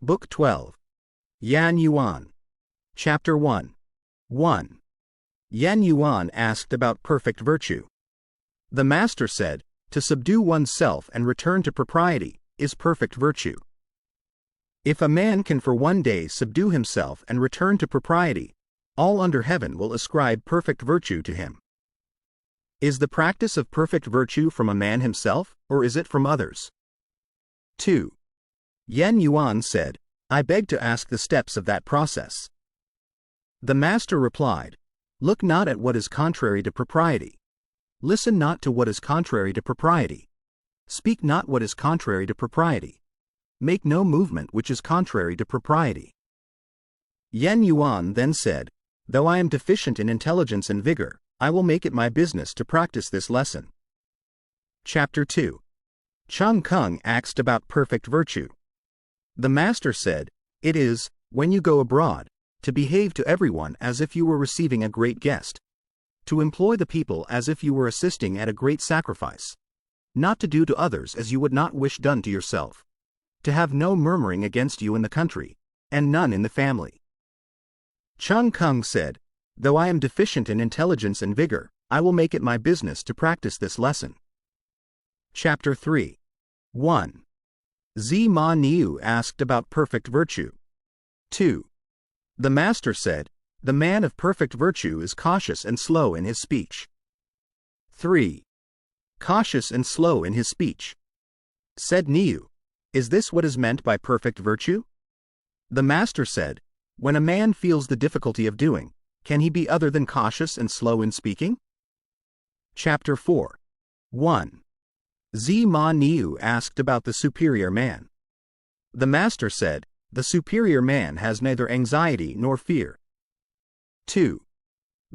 Book 12. Zi Yuan. Chapter 1. 1. Zi Yuan asked about perfect virtue. The master said, to subdue oneself and return to propriety is perfect virtue. If a man can for one day subdue himself and return to propriety, all under heaven will ascribe perfect virtue to him. Is the practice of perfect virtue from a man himself, or is it from others? 2. Zi Yuan said, I beg to ask the steps of that process. The master replied, Look not at what is contrary to propriety. Listen not to what is contrary to propriety. Speak not what is contrary to propriety. Make no movement which is contrary to propriety. Zi Yuan then said, Though I am deficient in intelligence and vigor, I will make it my business to practice this lesson. Chapter 2. Cheng Kung asked about perfect virtue. The master said, It is, when you go abroad, to behave to everyone as if you were receiving a great guest, to employ the people as if you were assisting at a great sacrifice, not to do to others as you would not wish done to yourself, to have no murmuring against you in the country, and none in the family. Cheng Kung said, Though I am deficient in intelligence and vigor, I will make it my business to practice this lesson. Chapter 3. 1. Zi Yuan asked about perfect virtue. 2. The master said, The man of perfect virtue is cautious and slow in his speech. 3. Cautious and slow in his speech. Said Niu, Is this what is meant by perfect virtue? The master said, When a man feels the difficulty of doing, can he be other than cautious and slow in speaking? Chapter 4. 1. Zi Yuan asked about the superior man. The master said, The superior man has neither anxiety nor fear. 2.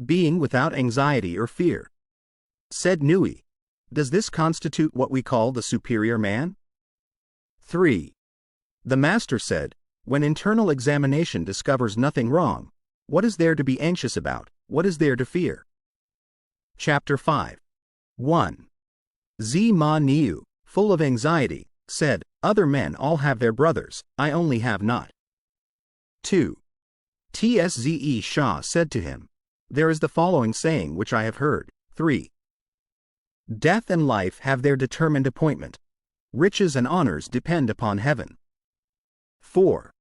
Being without anxiety or fear. Said Nui, Does this constitute what we call the superior man? 3. The master said, When internal examination discovers nothing wrong, what is there to be anxious about, what is there to fear? Chapter 5. 1. Zi Yuan, full of anxiety, said, Other men all have their brothers, I only have not. 2. Tzze Shah said to him, There is the following saying which I have heard. 3. Death and life have their determined appointment. Riches and honors depend upon heaven. 4.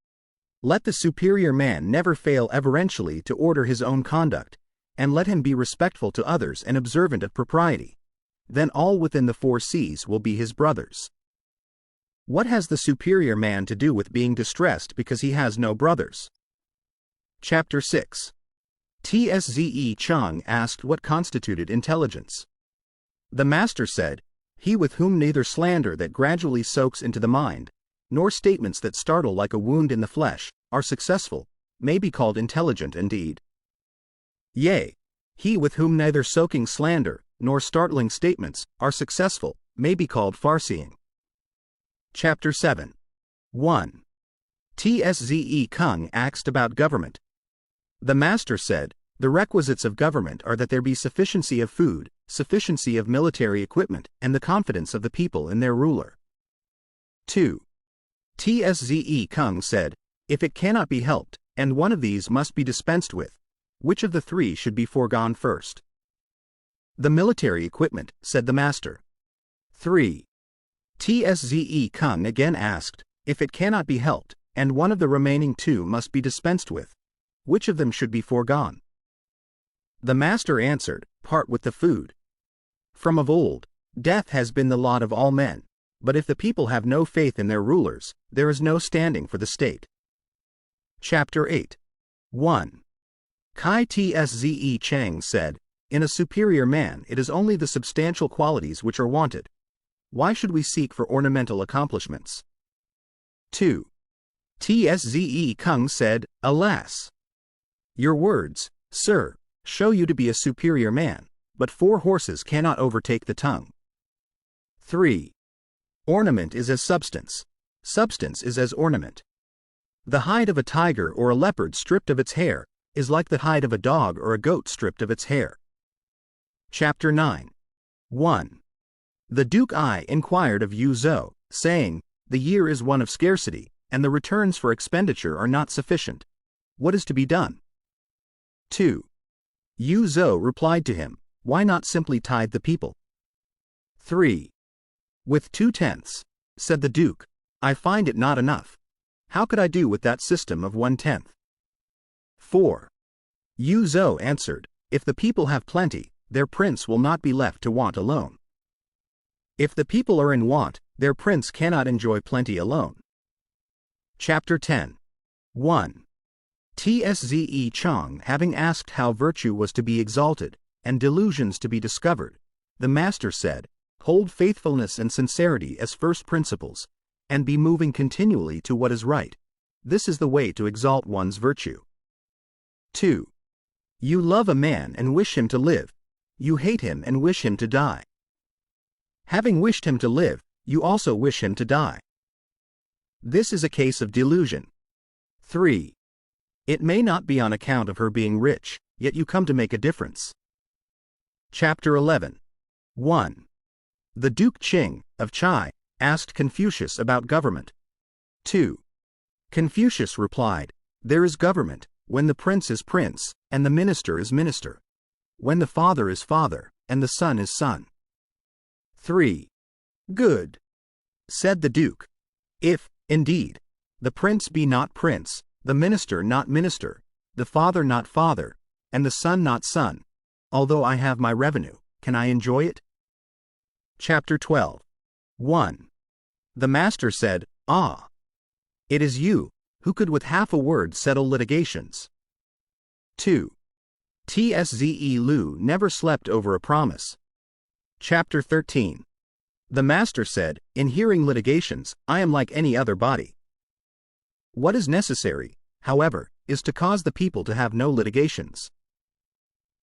Let the superior man never fail everentially to order his own conduct, and let him be respectful to others and observant of propriety. Then all within the 4 seas will be his brothers. What has the superior man to do with being distressed because he has no brothers? Chapter 6. Tzze Cheng asked what constituted intelligence. The master said, He with whom neither slander that gradually soaks into the mind, nor statements that startle like a wound in the flesh, are successful, may be called intelligent indeed. Yea, he with whom neither soaking slander, nor startling statements, are successful, may be called far-seeing. Chapter 7. 1. Tzze Kung asked about government. The master said, The requisites of government are that there be sufficiency of food, sufficiency of military equipment, and the confidence of the people in their ruler. 2. Tzze Kung said, If it cannot be helped, and one of these must be dispensed with, which of the 3 should be foregone first? The military equipment, said the master. 3. Tzze Kung again asked, If it cannot be helped, and one of the remaining 2 must be dispensed with, which of them should be foregone? The master answered, Part with the food. From of old, death has been the lot of all men, but if the people have no faith in their rulers, there is no standing for the state. Chapter 8. 1. Kai Tzze Cheng said, In a superior man it is only the substantial qualities which are wanted. Why should we seek for ornamental accomplishments? 2. Tzze Kung said, Alas! Your words, sir, show you to be a superior man, but 4 horses cannot overtake the tongue. 3. Ornament is as substance. Substance is as ornament. The hide of a tiger or a leopard stripped of its hair is like the hide of a dog or a goat stripped of its hair. Chapter 9. 1. The Duke I inquired of Yu Zhou, saying, The year is one of scarcity, and the returns for expenditure are not sufficient. What is to be done? 2. Yu Zhou replied to him, why not simply tithe the people? 3. With 2/10, said the Duke, I find it not enough. How could I do with that system of 1/10? 4. Yu Zhou answered, if the people have plenty, their prince will not be left to want alone. If the people are in want, their prince cannot enjoy plenty alone. Chapter 10. 1. Zi Chang having asked how virtue was to be exalted, and delusions to be discovered, the master said, hold faithfulness and sincerity as first principles, and be moving continually to what is right. This is the way to exalt one's virtue. 2. You love a man and wish him to live. You hate him and wish him to die. Having wished him to live, you also wish him to die. This is a case of delusion. 3. It may not be on account of her being rich, yet you come to make a difference. Chapter 11. 1. The Duke Qing, of Chai, asked Confucius about government. 2. Confucius replied, there is government, when the prince is prince, and the minister is minister. When the father is father, and the son is son. 3. Good, said the Duke. If, indeed, the prince be not prince, the minister not minister, the father not father, and the son not son, although I have my revenue, can I enjoy it? Chapter 12. 1. The master said, ah! It is you, who could with half a word settle litigations. 2. Sze Lu never slept over a promise. Chapter 13. The master said, in hearing litigations, I am like any other body. What is necessary, however, is to cause the people to have no litigations.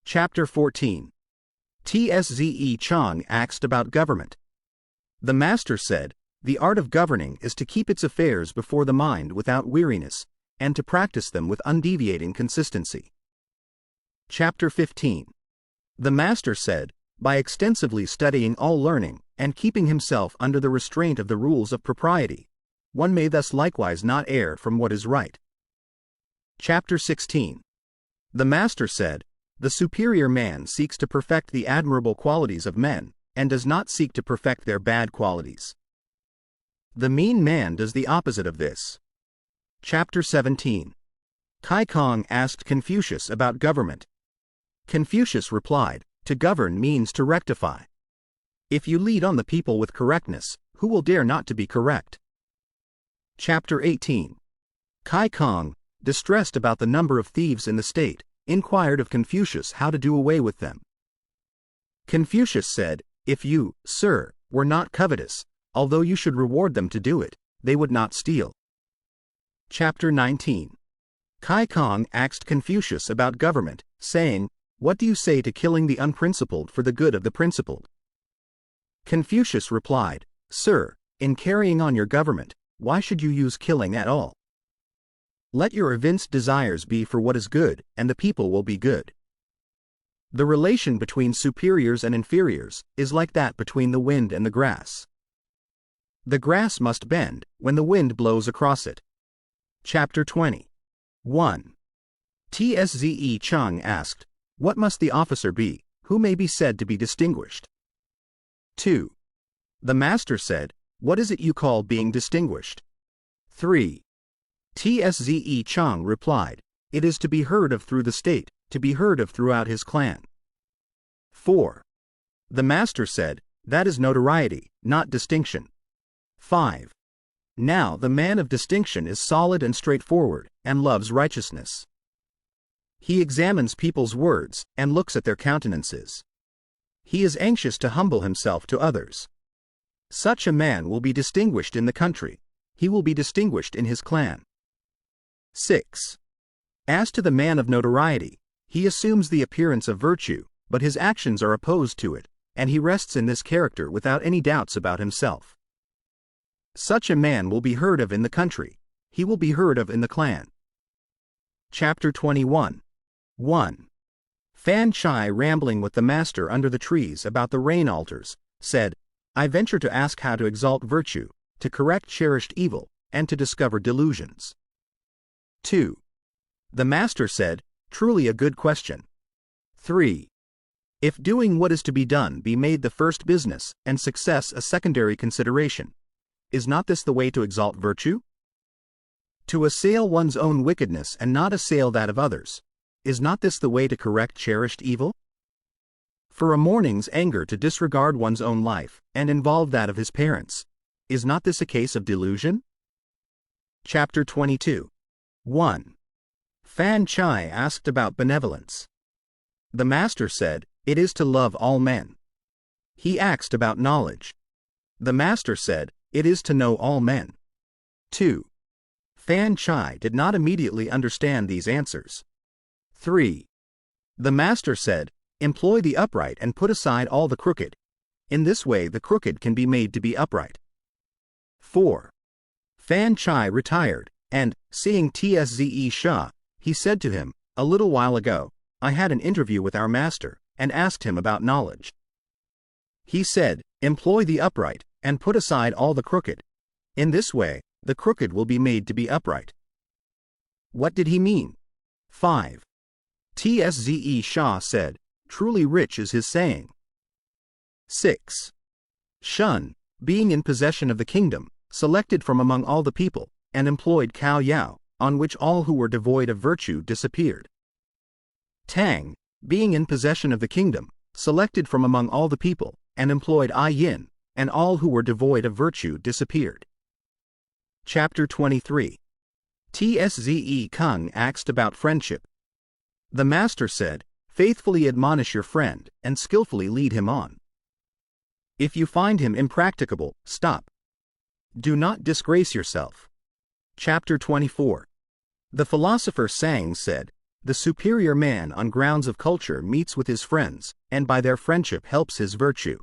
Chapter 14. Sze Chang asked about government. The master said, the art of governing is to keep its affairs before the mind without weariness, and to practice them with undeviating consistency. Chapter 15. The master said, by extensively studying all learning, and keeping himself under the restraint of the rules of propriety, one may thus likewise not err from what is right. Chapter 16. The master said, the superior man seeks to perfect the admirable qualities of men, and does not seek to perfect their bad qualities. The mean man does the opposite of this. Chapter 17. Kai Kong asked Confucius about government. Confucius replied, to govern means to rectify. If you lead on the people with correctness, who will dare not to be correct? Chapter 18. Kai Kong, distressed about the number of thieves in the state, inquired of Confucius how to do away with them. Confucius said, if you, sir, were not covetous, although you should reward them to do it, they would not steal. Chapter 19. Kai Kong asked Confucius about government, saying, what do you say to killing the unprincipled for the good of the principled? Confucius replied, sir, in carrying on your government, why should you use killing at all? Let your evinced desires be for what is good, and the people will be good. The relation between superiors and inferiors is like that between the wind and the grass. The grass must bend when the wind blows across it. Chapter 20. 1. Sze Chang asked, what must the officer be, who may be said to be distinguished? 2. The master said, what is it you call being distinguished? 3. Sze Chang replied, it is to be heard of through the state, to be heard of throughout his clan. 4. The master said, that is notoriety, not distinction. 5. Now the man of distinction is solid and straightforward, and loves righteousness. He examines people's words, and looks at their countenances. He is anxious to humble himself to others. Such a man will be distinguished in the country. He will be distinguished in his clan. 6. As to the man of notoriety, he assumes the appearance of virtue, but his actions are opposed to it, and he rests in this character without any doubts about himself. Such a man will be heard of in the country. He will be heard of in the clan. Chapter 21. 1. Fan Chai, rambling with the master under the trees about the rain altars, said, I venture to ask how to exalt virtue, to correct cherished evil, and to discover delusions. 2. The master said, truly a good question. 3. If doing what is to be done be made the first business, and success a secondary consideration, is not this the way to exalt virtue? To assail one's own wickedness and not assail that of others, is not this the way to correct cherished evil? For a morning's anger to disregard one's own life, and involve that of his parents, is not this a case of delusion? Chapter 22. 1. Fan Chai asked about benevolence. The master said, it is to love all men. He asked about knowledge. The master said, it is to know all men. 2. Fan Chai did not immediately understand these answers. 3. The master said, employ the upright and put aside all the crooked. In this way the crooked can be made to be upright. 4. Fan Chai retired, and, seeing Sze Shah, he said to him, a little while ago, I had an interview with our master, and asked him about knowledge. He said, employ the upright, and put aside all the crooked. In this way, the crooked will be made to be upright. What did he mean? 5. Sze Shah said, truly rich is his saying. 6. Shun, being in possession of the kingdom, selected from among all the people, and employed Cao Yao, on which all who were devoid of virtue disappeared. Tang, being in possession of the kingdom, selected from among all the people, and employed I Yin, and all who were devoid of virtue disappeared. Chapter 23. Sze Kung asked about friendship. The master said, faithfully admonish your friend, and skillfully lead him on. If you find him impracticable, stop. Do not disgrace yourself. Chapter 24. The philosopher Sang said, the superior man on grounds of culture meets with his friends, and by their friendship helps his virtue.